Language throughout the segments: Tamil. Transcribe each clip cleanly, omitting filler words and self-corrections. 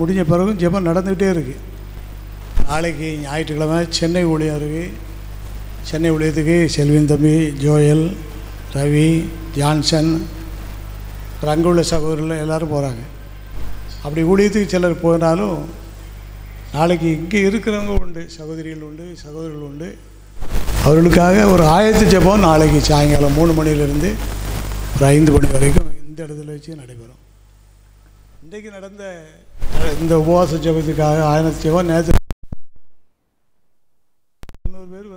முடிஞ்ச பிறகும் ஜெபம் நடந்துகிட்டே இருக்குது. நாளைக்கு ஞாயிற்றுக்கிழமை சென்னை ஊழியம் இருக்குது. சென்னை ஊழியத்துக்கு செல்வின் தம்பி, ஜோயல், ரவி, ஜான்சன், அங்குள்ள சகோதரர்கள் எல்லோரும் போகிறாங்க. அப்படி ஊழியத்துக்கு சிலர் போனாலும் நாளைக்கு இங்கே இருக்கிறவங்க உண்டு, சகோதரிகள் உண்டு, சகோதரர்கள் உண்டு. அவர்களுக்காக ஒரு ஆயத்த ஜெபம் நாளைக்கு சாயங்காலம் 3 மணிலேருந்து ஒரு 5 மணி வரைக்கும் இந்த இடத்துல வச்சு நடைபெறும். இன்றைக்கு நடந்த இந்த உபவாச ஜெபத்துக்காக ஆயத்த ஜெபம் நேற்று 300 பேர்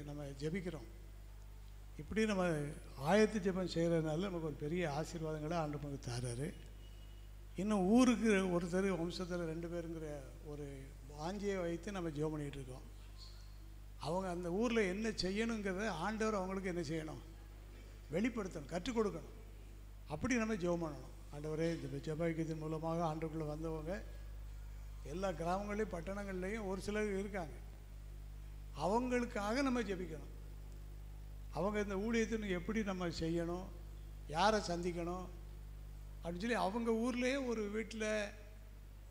நம்ம ஜெபிக்கிறோம். இப்படி நம்ம ஆயத்த ஜெபம் செய்கிறதுனால நமக்கு ஒரு பெரிய ஆசீர்வாதங்களை ஆண்டவர் நமக்கு தராரு. இன்னும் ஊருக்கு ஒருத்தர், வம்சத்தில் 2 பேருங்கிற ஒரு வாஞ்சியை வைத்து நம்ம ஜெபம் பண்ணிகிட்டு இருக்கோம். அவங்க அந்த ஊரில் என்ன செய்யணுங்கிறத ஆண்டவர் அவங்களுக்கு என்ன செய்யணும், வெளிப்படுத்தணும், கற்றுக் கொடுக்கணும். அப்படி நம்ம ஜெபம் பண்ணணும். ஆண்டவரே, இந்த ஜெபத்தின் மூலமாக ஆண்டவர்க்குள்ளே வந்தவங்க எல்லா கிராமங்கள்லேயும் பட்டணங்கள்லேயும் ஒரு சிலர் இருக்காங்க. அவங்களுக்காக நம்ம ஜெபிக்கணும். அவங்க இந்த ஊழியத்தின் எப்படி நம்ம செய்யணும், யாரை சந்திக்கணும் அப்படின்னு சொல்லி அவங்க ஊர்லேயே ஒரு வீட்டில்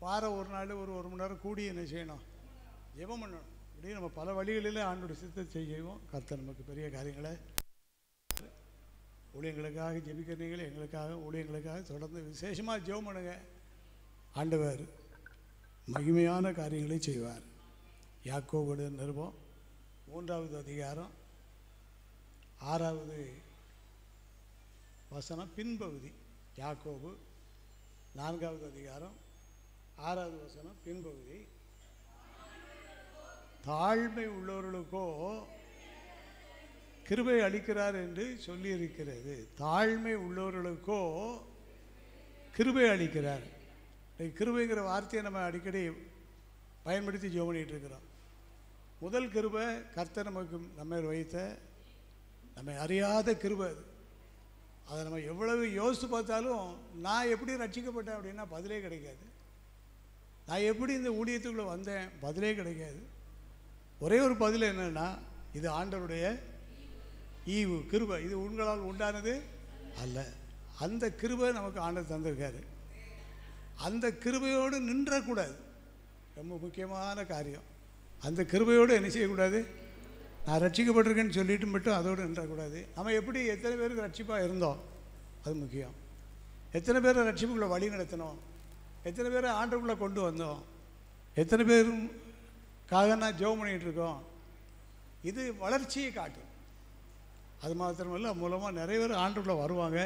வாரம் ஒரு நாள் ஒரு மணி நேரம் கூடி என்ன செய்யணும், ஜெபம் பண்ணணும். இப்படி நம்ம பல வழிகளில் ஆண்டோட சித்தத்தை செய்வோம். கர்த்தர் நமக்கு பெரிய காரியங்களை ஊழியங்களுக்காக ஜெபிக்கிறீங்களே, எங்களுக்காக ஊழியங்களுக்காக தொடர்ந்து விசேஷமாக ஜெபம் பண்ணுங்க. ஆண்டவர் மகிமையான காரியங்களை செய்வார். யாக்கோபு நிருபம் 3வது அதிகாரம் 6வது வசனம் பின்பகுதி. யாக்கோபு 4வது அதிகாரம் 6வது வசனம் பின்பகுதி. தாழ்மை உள்ளவர்களுக்கோ கிருபை அளிக்கிறார் என்று சொல்லி இருக்கிறது. தாழ்மை உள்ளவர்களுக்கோ கிருபை அளிக்கிறார். கிருபைங்கிற வார்த்தையை நம்ம அடிக்கடி பயன்படுத்தி ஜெபம் பண்ணிகிட்டு இருக்கிறோம். முதல் கிருபை கர்த்தர் நமக்கு நம்ம வைத்த நம்ம அறியாத கிருபை. அதை நம்ம எவ்வளவு யோசித்து பார்த்தாலும் நான் எப்படி ரட்சிக்கப்பட்டேன் அப்படின்னா பதிலே கிடைக்காது. நான் எப்படி இந்த ஊழியத்துக்குள்ளே வந்தேன், பதிலே கிடைக்காது. ஒரே ஒரு பதில் என்னென்னா, இது ஆண்டவருடைய ஈவு, கிருபை. இது உங்களால் உண்டானது அல்ல. அந்த கிருபை நமக்கு ஆண்டவர் தந்திருக்காரு. அந்த கிருபையோடு நின்றக்கூடாது. ரொம்ப முக்கியமான காரியம். அந்த கிருபையோடு என்ன செய்யக்கூடாது, நான் ரட்சிக்கப்பட்டிருக்கேன்னு சொல்லிட்டு மட்டும் அதோடு நின்றக்கூடாது. நம்ம எப்படி எத்தனை பேருக்கு ரட்சிப்பாக இருந்தோம், அது முக்கியம். எத்தனை பேரை ரட்சிப்புக்குள்ளே வழி நடத்தினோம், எத்தனை பேரை ஆண்டவருக்குள்ளே கொண்டு வந்தோம், எத்தனை பேருக்காக நான் ஜெபம் பண்ணிகிட்ருக்கோம், இது வளர்ச்சியை காட்டும். அது மாத்திரமல்ல, மூலமாக நிறைய பேர் ஆண்டவருக்குள்ளே வருவாங்க.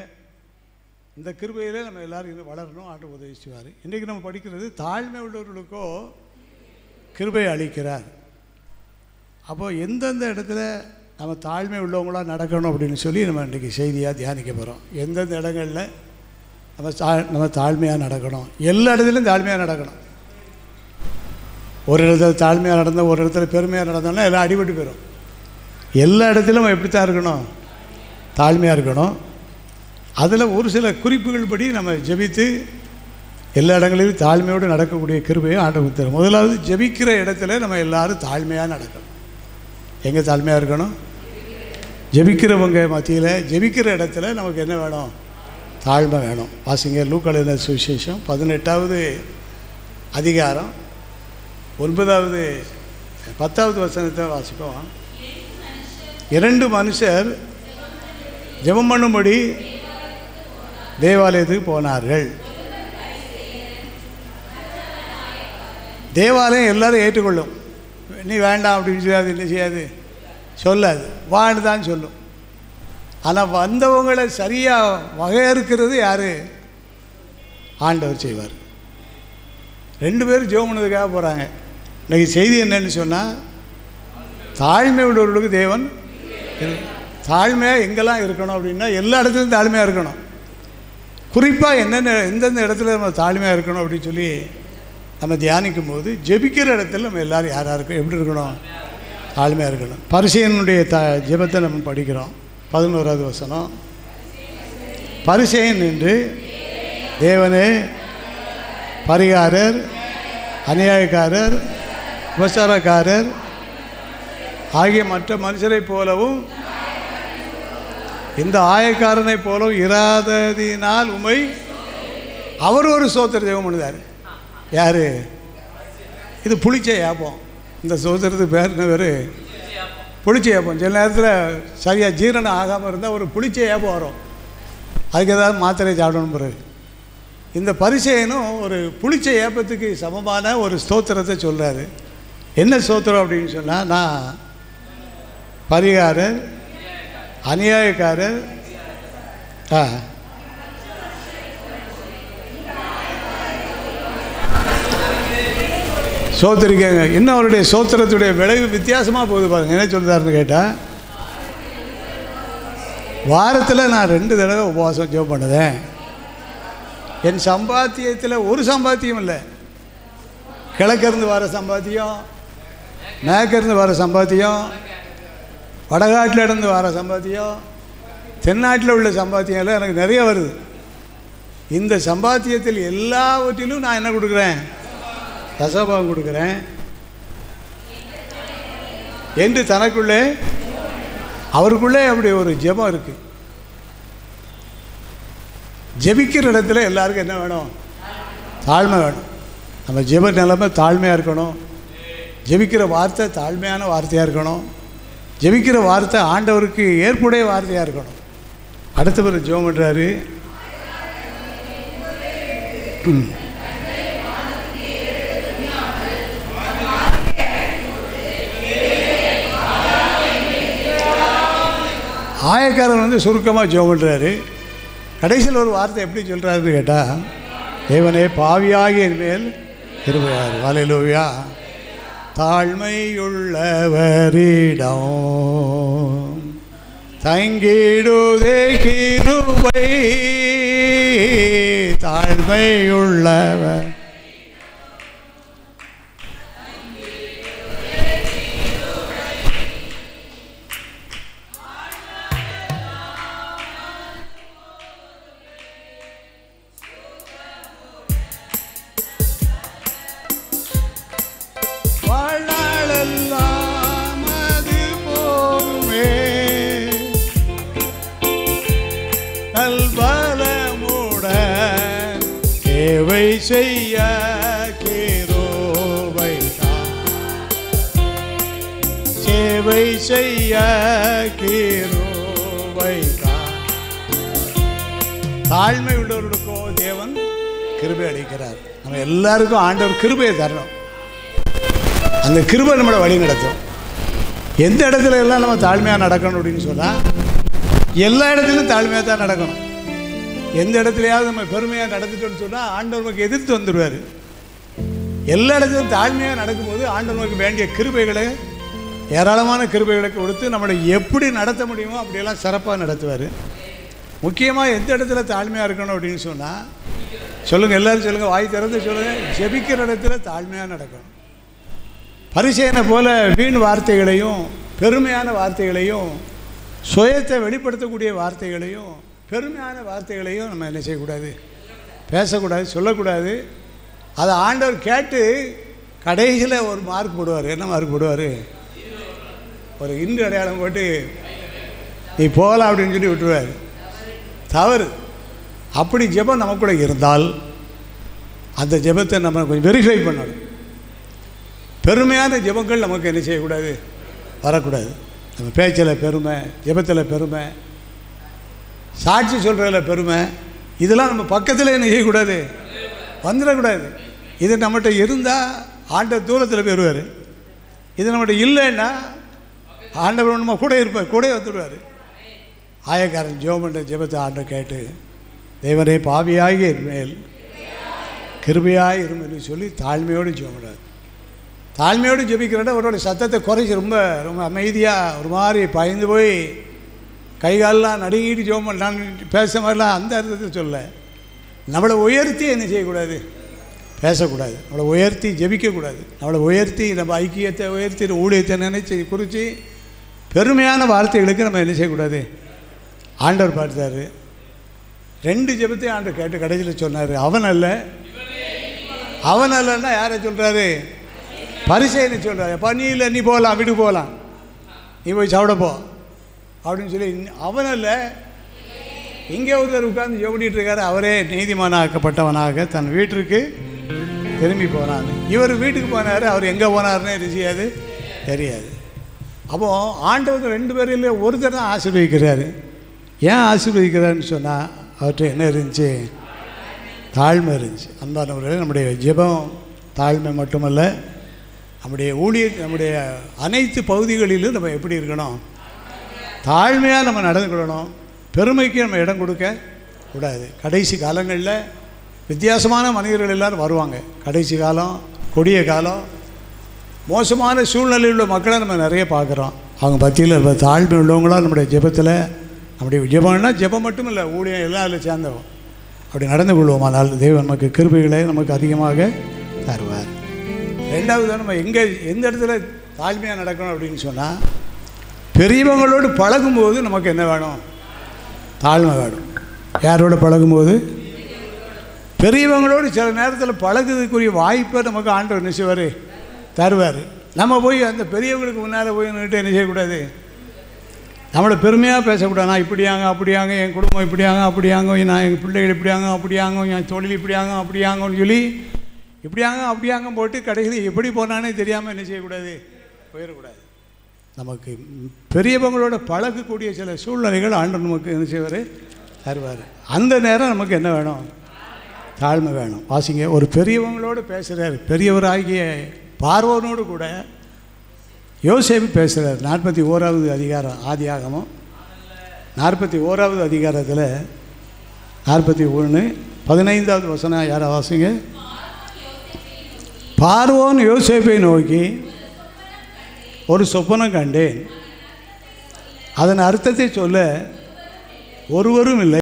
இந்த கிருபையிலே நம்ம எல்லோரும் இன்னும் வளரணும். ஆண்டவர் உதவி செய்வார். இன்றைக்கி நம்ம படிக்கிறது தாழ்மை உள்ளவர்களுக்கோ கிருபை அளிக்கிறார். அப்போது எந்தெந்த இடத்துல நம்ம தாழ்மை உள்ளவங்களாக நடக்கணும் அப்படின்னு சொல்லி நம்ம இன்றைக்கி செய்தியாக தியானிக்க போகிறோம். எந்தெந்த இடங்களில் நம்ம தாழ்மையாக நடக்கணும். எல்லா இடத்துலையும் தாழ்மையாக நடக்கணும். ஒரு இடத்துல தாழ்மையாக நடந்தால், ஒரு இடத்துல பெருமையாக நடந்தோம்னா எல்லாம் அடிபட்டு போயிடும். எல்லா இடத்துலையும் நம்ம எப்படித்தான் இருக்கணும், தாழ்மையாக இருக்கணும். அதில் ஒரு சில குறிப்புகள் படி நம்ம ஜெபித்து எல்லா இடங்களிலும் தாழ்மையோடு நடக்கக்கூடிய கிருபையை ஆண்டவர் தரும். முதலாவது, ஜெபிக்கிற இடத்துல நம்ம எல்லோரும் தாழ்மையாக நடக்கணும். எங்கே தாழ்மையாக இருக்கணும், ஜெபிக்கிறவங்க மத்தியில் ஜெபிக்கிற இடத்துல நமக்கு என்ன வேணும், தாழ்மை வேணும். வாசிங்க லூக்கா எழுதின சுவிசேஷம் 18வது அதிகாரம் 9வது 10வது வசனத்தை வாசிப்போம். 2 மனுஷர் ஜெபம் பண்ணும்படி தேவாலயத்துக்கு போனார்கள். தேவாலயம் எல்லாரும் ஏற்றுக்கொள்ளும். நீ வேண்டாம் அப்படின்னு செய்யாது, என்ன செய்யாது, சொல்லாது, வான்னு தான் சொல்லும். ஆனால் வந்தவங்களை சரியாக வகையறுக்கிறது யார், ஆண்டவர் செய்வார். 2 பேரும் ஜெபம் பண்ணதுக்காக போகிறாங்க. இன்றைக்கி செய்தி என்னன்னு சொன்னால், தாழ்மை உள்ளவர்களுக்கு தேவன் தாழ்மையாக எங்கெல்லாம் இருக்கணும் அப்படின்னா எல்லா இடத்துலையும் தாழ்மையாக இருக்கணும். குறிப்பாக எந்தெந்த இடத்துல நம்ம தாழ்மையாக இருக்கணும் அப்படின்னு சொல்லி நம்ம தியானிக்கும் போது, ஜெபிக்கிற இடத்துல நம்ம எல்லோரும் யாராக இருக்கணும், எப்படி இருக்கணும், தாழ்மையாக இருக்கணும். பரிசேயனுடைய ஜெபத்தை நம்ம படிக்கிறோம். 11வது வசனம். பரிசேயன் என்று தேவனே, பரிகாரர், அநியாயக்காரர், உபசாரக்காரர் ஆகிய மற்ற மனுஷரை போலவும் இந்த ஆயக்காரனை போலவும் இராததினால் உமை அவர் ஒரு சோத்திர ஜெபம் பண்ணுதார். யார்? இது புளிச்ச ஏப்பம். இந்த சோதரத்துக்கு பேர் என்ன பேர்? புளிச்ச ஏப்பம். சில நேரத்தில் சரியாக ஜீரணம் ஆகாமல் இருந்தால் ஒரு புளிச்ச ஏப்பம் வரும். அதுக்கு ஏதாவது மாத்திரை சாப்பிடணும். பிறகு இந்த பரிசேயனும் ஒரு புளிச்ச ஏப்பத்துக்கு சமமான ஒரு ஸ்தோத்திரத்தை சொல்கிறாரு. என்ன ஸ்தோத்திரம் அப்படின்னு சொன்னால், நான் பரிகாரர், அநியாயக்காரர், சோத்திரிக்காங்க. இன்னும் அவருடைய சோத்திரத்துடைய விளைவு வித்தியாசமாக போகுது பாருங்கள். என்ன சொல்கிறாருன்னு கேட்டால், வாரத்தில் நான் 2 தடவை உபவாசம் ஜெபம் பண்ணுதேன். என் சம்பாத்தியத்தில் ஒரு சம்பாத்தியம் இல்லை. கிழக்கிருந்து வர சம்பாத்தியம், மேற்கிருந்து வர சம்பாத்தியம், வடகாட்டில் இருந்து வர சம்பாத்தியம், தென்னாட்டில் உள்ள சம்பாத்தியம் எல்லாம் எனக்கு நிறைய வருது. இந்த சம்பாத்தியத்தில் எல்லாவற்றிலும் நான் என்ன கொடுக்குறேன்? தசபாகம் கொடுக்குறேன் என்று தனக்குள்ளே அவருக்குள்ளே அப்படி ஒரு ஜெபம் இருக்குது. ஜெபிக்கிற இடத்துல எல்லாருக்கும் என்ன வேணும்? தாழ்மை வேணும். நம்ம ஜெப நிலைமை தாழ்மையாக இருக்கணும். ஜெபிக்கிற வார்த்தை தாழ்மையான வார்த்தையாக இருக்கணும். ஜெபிக்கிற வார்த்தை ஆண்டவருக்கு ஏற்புடைய வார்த்தையாக இருக்கணும். அடுத்த பேர் ஜெபம் பண்ணுறாரு. ஆயக்காரன் சுருக்கமாக ஜெபம் பண்ணுறாரு. கடைசியில் ஒரு வார்த்தை எப்படி சொல்கிறாருன்னு கேட்டால், தேவனே பாவியாகிய என் மேல் கிருபையாயிரு. ஹல்லேலூயா. தாழ்மையுள்ளவரிடம் தங்கிடுதே கிருபை, தாழ்மையுள்ளவர் செய்ய கிருபை சேவை செய்ய கிருபை. தாழ்மை உள்ளவர்களுக்கோ தேவன் கிருபை அளிக்கிறார். நம்ம எல்லாருக்கும் ஆண்டவர் கிருபையை தரணும். அந்த கிருபை நம்மளை வழி நடத்தும். எந்த இடத்துல எல்லாம் நம்ம தாழ்மையாக நடக்கணும் அப்படின்னு சொன்னால், எல்லா இடத்துலையும் தாழ்மையாக தான் நடக்கணும். எந்த இடத்துலையாவது நம்ம பெருமையாக நடந்துட்டோன்னு சொன்னால் ஆண்டவர் நமக்கு எதிர்த்து வந்துடுவார். எல்லா இடத்துலையும் தாழ்மையாக நடக்கும்போது ஆண்டவர் நமக்கு வேண்டிய கிருபைகளை, ஏராளமான கிருபைகளை கொடுத்து நம்மளை எப்படி நடத்த முடியுமோ அப்படியெல்லாம் சிறப்பாக நடத்துவார். முக்கியமாக எந்த இடத்துல தாழ்மையாக இருக்கணும் அப்படின்னு சொன்னால், சொல்லுங்கள், எல்லோரும் சொல்லுங்கள், வாய் திறந்து சொல்லுங்கள், ஜெபிக்கிற இடத்துல தாழ்மையாக நடக்கணும். பரிசேயனை போல வீண் வார்த்தைகளையும், பெருமையான வார்த்தைகளையும், சுயத்தை வெளிப்படுத்தக்கூடிய வார்த்தைகளையும், பெருமையான வார்த்தைகளையும் நம்ம என்ன செய்யக்கூடாது? பேசக்கூடாது, சொல்லக்கூடாது. அதை ஆண்டவர் கேட்டு கடைசியில் ஒரு மார்க் போடுவார். என்ன மார்க் போடுவார்? ஒரு இந்து அடையாளம் போட்டு நீ போகலாம் அப்படின்னு சொல்லி விட்டுருவார். தவறு. அப்படி ஜெபம் நமக்குள்ள இருந்தால் அந்த ஜெபத்தை நம்ம கொஞ்சம் வெரிஃபை பண்ணணும். பெருமையான ஜெபங்கள் நமக்கு என்ன செய்யக்கூடாது? வரக்கூடாது. நம்ம பேச்சில் பெருமை, ஜெபத்தில் பெருமை, சாட்சி சொல்கிறதில் பெருமை, இதெல்லாம் நம்ம பக்கத்தில் என்ன செய்யக்கூடாது? வந்துடக்கூடாது. இது நம்மகிட்ட இருந்தால் ஆண்டவர் தூரத்தில் போயிடுவார். இது நம்மகிட்ட இல்லைன்னா ஆண்டவர் நம்ம கூட இருப்பார், கூட வந்துடுவார். ஆயக்காரன் ஜெபம் பண்ணுற ஜெபத்தை ஆண்டவர் கேட்டு, தேவனே பாவியாகி என் மேல் கிருபையாக இருன்னு சொல்லி தாழ்மையோடு ஜெபம் பண்ணுறார். தாழ்மையோடு ஜெபிக்கிறத அவரோட சத்தத்தை குறைச்சி ரொம்ப ரொம்ப அமைதியாக ஒரு மாதிரி பயந்து போய் கைகாலெலாம் நடுங்கிட்டு ஜெபம் பண்ணான்னு பேச மாதிரிலாம் அந்த அர்த்தத்தில் சொல்ல. நம்மளை உயர்த்தி என்ன செய்யக்கூடாது? பேசக்கூடாது. நம்மளை உயர்த்தி ஜெபிக்கக்கூடாது. நம்மளை உயர்த்தி நம்ம ஐக்கியத்தை உயர்த்தி ஊழியத்தை நினைச்சு குறித்து பெருமையான வார்த்தைகளுக்கு நம்ம என்ன செய்யக்கூடாது? ஆண்டவர் பார்த்தார். 2 ஜெபத்தையும் ஆண்டவர் கேட்டு கடைசியில் சொன்னார், அவன் அல்ல. அவன் அல்லன்னா யாரை சொல்கிறாரு? பரிசேயனை சொல்கிறாரு. அப்பா நீ இல்லை, நீ போகலாம், வீட்டுக்கு போகலாம், நீ போய் சாப்பிடப்போ அப்படின்னு சொல்லி. அவன் அல்ல, இங்கே ஒருத்தர் உட்கார்ந்து ஜெபம் பண்ணிட்டு இருக்காரு. அவரே நீதிமானாக்கப்பட்டவனாக தன் வீட்டிற்கு திரும்பி போனான். இவர் வீட்டுக்கு போனார், அவர் எங்கே போனார்னே தெரியாது தெரியாது. அப்போது ஆண்டவர் 2 பேரில் ஒருத்தர் தான் ஆசீர்வதிக்கிறாரு. ஏன் ஆசீர்வதிக்கிறாருன்னு சொன்னால் அவர்கிட்ட என்ன இருந்துச்சு? தாழ்மை இருந்துச்சு. அன்பானவர்களே, நம்முடைய ஜெபம் தாழ்மை மட்டுமல்ல, நம்முடைய நம்முடைய அனைத்து பகுதிகளிலும் நம்ம எப்படி இருக்கணும்? தாழ்மையாக நம்ம நடந்து கொள்ளணும். பெருமைக்கு நம்ம இடம் கொடுக்க கூடாது. கடைசி காலங்களில் வித்தியாசமான மனிதர்கள் எல்லோரும் வருவாங்க. கடைசி காலம், கொடிய காலம், மோசமான சூழ்நிலையில் உள்ள மக்களை நம்ம நிறைய பார்க்குறோம். அவங்க பற்றியில் தாழ்மை உள்ளவங்களாம் நம்முடைய ஜெபத்தில், நம்முடைய ஜெபம்னா ஜெபம் மட்டும் இல்லை, ஊழியம் எல்லாம் அதில் சேர்ந்தவங்க. அப்படி நடந்து கொள்வோமானால் தேவன் நமக்கு கிருபைகளை நமக்கு அதிகமாக தருவார். 2வது, நம்ம எந்த இடத்துல தாழ்மையாக நடக்கணும் அப்படின்னு சொன்னால், பெரியவங்களோடு பழகும்போது நமக்கு என்ன வேணும்? தாழ்மை வேணும். யாரோடு பழகும்போது? பெரியவங்களோடு சில நேரத்தில் பழகுறதுக்குரிய வாய்ப்பை நமக்கு ஆண்டவர் என்ன செய்வார்? தருவார். நம்ம போய் அந்த பெரியவங்களுக்கு முன்னால் போய் நின்றுட்டு என்ன செய்யக்கூடாது? நம்மளை பெருமையாக பேசக்கூடாது. நான் இப்படியாங்க அப்படியாங்க, என் குடும்பம் இப்படியாங்க அப்படியாங்க, நான் எங்கள் பிள்ளைகள் இப்படியாங்க அப்படியாங்க, என் தொழில் இப்படியாங்க அப்படியாங்கன்னு சொல்லி இப்படியாங்க அப்படியாங்க போட்டு கடைசியில் எப்படி போனானே தெரியாமல் என்ன செய்யக்கூடாது? போயிடக்கூடாது. நமக்கு பெரியவங்களோட பழகக்கூடிய சில சூழ்நிலைகள் ஆண்டவர் நமக்கு என்ன செய்வார்? தருவார். அந்த நேரம் நமக்கு என்ன வேணும்? தாழ்மை வேணும். வாசிங்க, ஒரு பெரியவங்களோடு பேசுகிறார். பெரியவராகிய பார்வோனோடு கூட யோசேப்பு பேசுகிறார். 41வது அதிகாரம், ஆதியாகமம் 41வது அதிகாரத்தில் 41 15வது வசனம் யாரை வாசிங்க? பார்வோன் யோசேப்பை நோக்கி, ஒரு சொப்பனம் கண்டேன், அதன் அர்த்தத்தை சொல்ல ஒருவரும் இல்லை.